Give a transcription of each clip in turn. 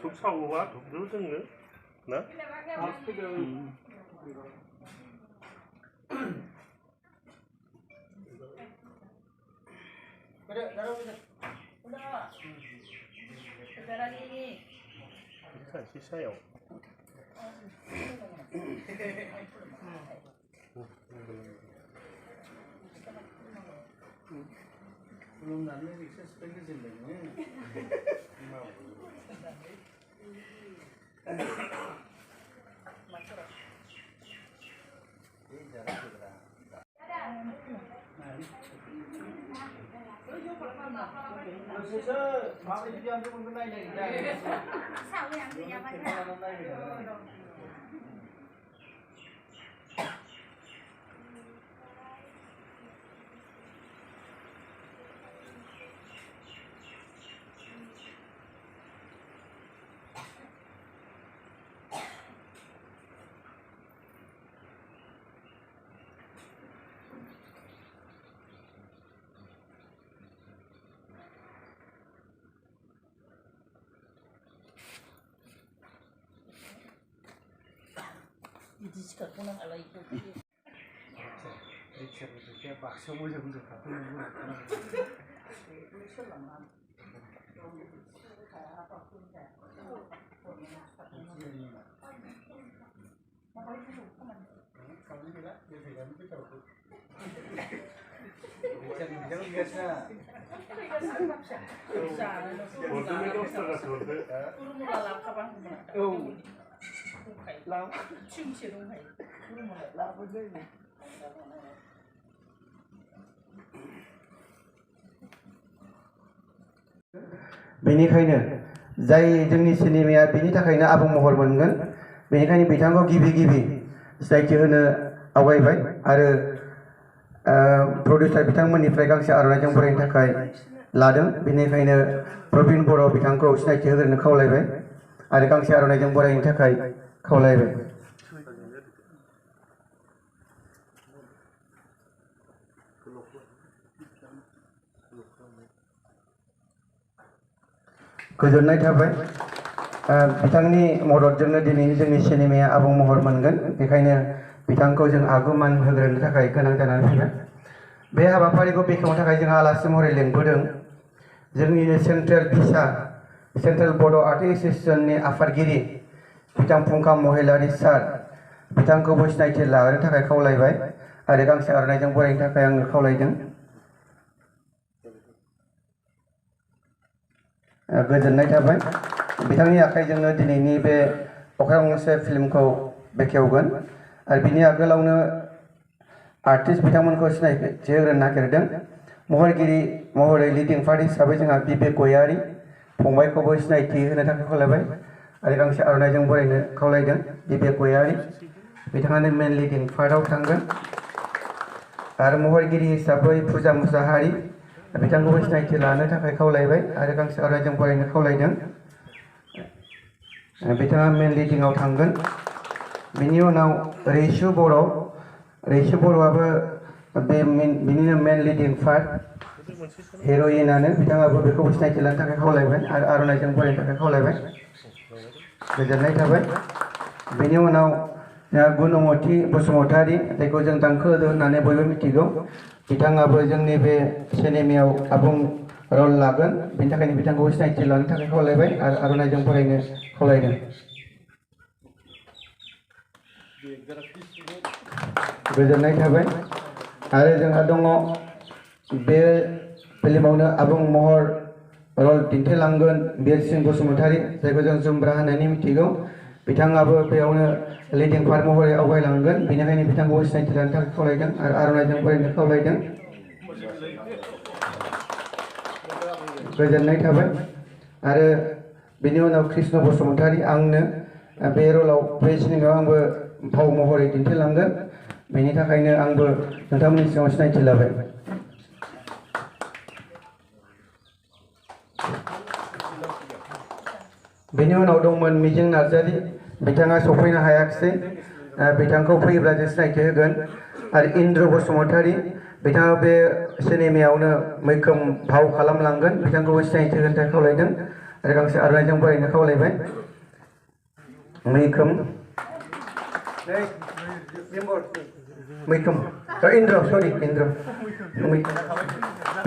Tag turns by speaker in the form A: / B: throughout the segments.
A: 속 사고가 그러던가 나? 시사요.
B: Belum nanti bisa sebagai sendirinya.
C: Itu sikap punang alai itu.
B: Dia paksa boleh bujuk apa pun.
D: बेनिखायनो जाय जोंनि सिनेमाया बेनि थाखायनो आबुं महर मोनगोन बेनिखायनो बिथांखौ गिबि सिनायथि होनो आवगायबाय आरो प्रडिउसार बिथांमोननिफ्राय गांसे आर'नाइजों बरायनो थाखाय लादों बेनिखायनो प्रबिन बर' बिथांखौ सिनायथि होग्रोनो खावलायबाय आरो गांसे आर'नाइजों बरायनो थाखाय खावलायबाय गोजोननाय थाबाय बिथांनि मददजोंनो दिनैनि जोंनि सिनेमाया आबुं महर मोनगोन बेखायनो बिथांखौ जों आगुमान होग्रोनो थाखाय गोनां जानानै फैबाय बे हाबाफारिखौ बेखेवनो थाखाय जों आलासि महरै लेंबोदों जोंनिनो सेन्ट्रेल बड' आर्ट एस'सिएशननि आफादगिरि बिथां फुंखा महिलारि सार बिथांखौबो सिनायथि लानो थाखाय खावलायबाय आरो गांसे आर'नाइजों बरायनो थाखाय आङो खावलायदों गोजोननाय थाबाय बिथांनि आखाइजोंनो दिनैनि बे अख्रां गंसे फिल्मखौ बेखेवगोन आरो बिनि आगोलावनो आर्टिस्ट बिथांमोनखौ सिनायथि होग्रोनो नागिरदों महरगिरि महरै लिडिं पार्ट हिसाबै जोंहा बिबेक गयारि फंबायखौबो सिनायथि होनो थाखाय खावलायबाय आरो गांसे आर'नाइजों बरायनो खावलायदों बिबेक गयारि बिथाङानो मेन लिडिं पार्टआव थांगोन आरो महरगिरि हिसाबै फुजा मुसाहारि बिथांखौबो सिनायथि लानो थाखाय खावलायबाय आरो गांसे आर'नाइजों बरायनो खावलायदों बिथाङा मेन लिडिंआव थांगोन बिनि उनाव रैसु बर'आबो बिनिनो मेन लिडिं पार्ट हिर'इनानो बिथाङाबो बेखौबो सिनायथि लानो थाखाय खावलायबाय आरो आर'नाइजों बरायनो थाखाय खावलायबाय गोजोननाय थाबाय बेनि उनाव गुनुमति बसुमतारी जायखौ जों दांखो होदो होननानै बयबो मिथिगौ बिथाङाबो जोंनि बे सिनेमायाव आबुं रल लागोन बेनि थाखायनो बिथांखौ सिनायथि लानो थाखाय खावलायबाय आरो आर'नाइजों बरायनो खावलायदों गोजोननाय थाबाय आरो जोंहा दङ बे फिल्मावनो आबुं महर रल दिन्थिलांगोन बिरसिं बसुमतारी जायखौ जों जुमब्रा होननानै मिथिगौ बिथाङाबो बेयावनो लिडिं पार्ट महरै आवगायलांगोन बेनिखायनो बिथांखौ सिनायथि लानो थाखाय खावलायदों आरो आर'नाइजों बरायनो खावलायदों गोजोननाय थाबाय आरो बेनि उनाव कृष्ण बसुमतारी आंनो बे रलाव बे सिनेमायाव आंबो फाव महरै दिन्थिलांगोन बेनि थाखायनो आंबो नोंथांमोननि सिगाङाव सिनायथि लाबाय। बेनि उनाव दंमोन मिजिं नार्जारी बिथाङा सफैनो हायाखिसै बिथांखौ फैयोब्ला जों सिनायथि होगोन आरो इन्द्र बसुमतारी बिथाङा बे सिनेमायावनो मैखोम फाव खालामलांगोन बिथांखौबो सिनायथि होनो थाखाय खावलायदों आरो गांसे आर'नाइजों बरायनो खावलायबाय। मैखोम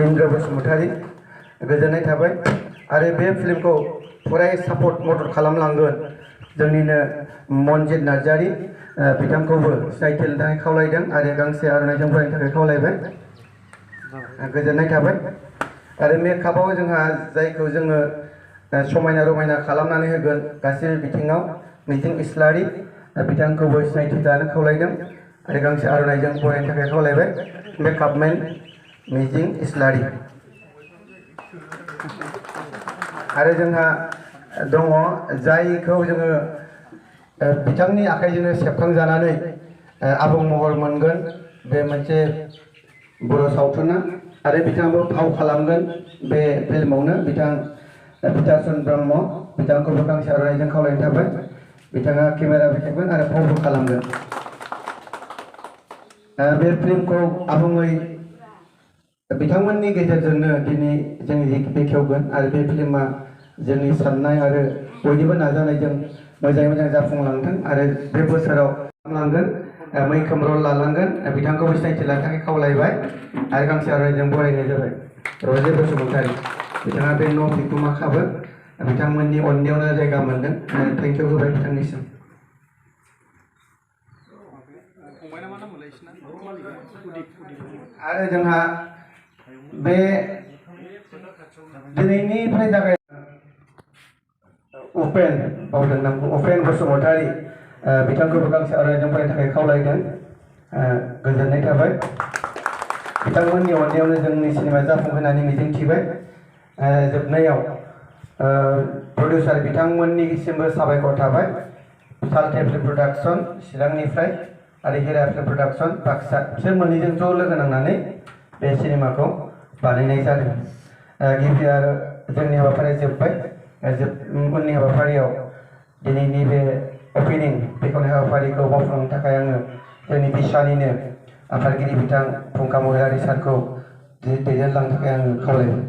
D: इन्द्र बसुमतारी गोजोननाय थाबाय आरो बे फिल्मखौ फुराय सापर्ट मदद खालामलांगोन जोंनिनो मनजित नार्जारी बिथांखौबो सिनायथि होनो थाखाय खावलायदों आरो गांसे आर'नाइजों बरायनो थाखाय खावलायबाय। गोजोननाय थाबाय आरो मेकआपआव जोंहा जायखौ जोङो समायना रमायना खालामनानै होगोन गासैबो बिथिङाव मिजिं इस्लारि बिथांखौबो सिनायथि लानो खावलायदों आरो गांसे आर'नाइजों बरायनो थाखाय खावलायबाय। मेकआपमेन मिजिं इस्लारि आरो जोंहा दङ जायखौ जोङो बिथांनि आखाइजोंनो सेबखांजानानै आबुं महर मोनगोन बे मोनसे बर' सावथुना आरो बिथाङाबो फाव खालामगोन बे फिल्मावनो बिथां पिटारसन ब्रह्म बिथांखौबो गांसे आर'नाइजों खावलायनो थाबाय। बिथाङा केमेरा खेबगोन आरो फावबो खालामगोन। बे फिल्मखौ आबुङै बिथांमोननि गेजेरजोंनो दिनै जों बेखेवगोन आरो बे फिल्मा जोंनि साननाय आरो बयनिबो नाजानायजों मोजाङै मोजां जाफुंलांथों आरो बे बोसोराव लांगोन मैखोम रल लालांगोन बिथांखौबो सिनायथि लानो थाखाय खावलायबाय आरो गांसे आर'नाइजों बरायनाय जाबाय। रजे बसुमतारी बिथाङा बे न' बिगोमाखाबो बिथांमोननि अननायावनो जायगा मोनदों थेंक इउ होबाय बिथांनिसिम। आरो जोंहा बे दिनैनिफ्राय जागाय उपेन बावदों नामखौ उपेन बसुमतारी बिथांखौबो गांसे आर'नाइजों फरायनो थाखाय खावलायदों। गोजोननाय थाबाय बिथांमोननि अननायावनो जोंनि सिनेमा जाफुंहोनानै मिजिंथिबाय। जोबनायाव प्रडिउसार बिथांमोननिसिमबो साबायखर थाबाय। साल्टे फिल्म प्रडाक्सन चिरांनिफ्राय आरो हिरा फिल्म प्रडाक्सन बाक्सा बिसोर मोननैजों ज' लोगो नांनानै बे सिनेमाखौ बानायनाय जादों। गिबि आरो जोंनि हाबाफारिया जोब्बाय उननि हाबाफारियाव दिनैनि बे अपेनिं बेखेवनाय हाबाफारिखौ मावफुंनो थाखाय आङो जोंनि बिसानिनो आफादगिरि बिथां फुंखा महिलारि सारखौ दैदेनलांनो थाखाय आङो खावलायबाय।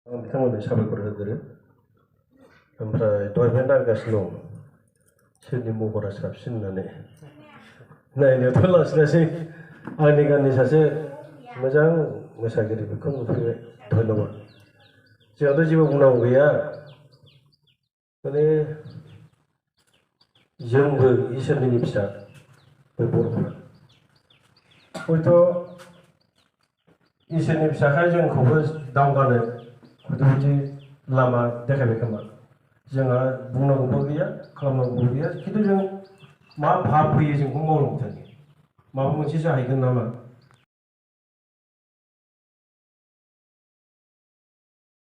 A: बिथांमोननो साबायखर होग्रो ओमफ्राय दहायनिफ्राय नांगासिनो दं सोरनि महरा साबसिन होननानै नायनायावथ' लासै आंनि गाननि सासे मोजां मोसागिरि बेखौ नुफैबाय धन्यबाद। जोंहाथ' जेबो बुंनांगौ गैया माने जोंबो इसोरनि फिसा बे बर'फ्रा हयथ' इसोरनि फिसाखाय जोंखौबो दावगानो बेबायदि लामा देखायबाय खोमा। जोंहा बुंनांगौबो गैया खालामनांगौबो गैया खिन्थु जों मा भाब फैयो जोंखौ मावलांबाय थायो माबा मोनसे जाहैगोन नामा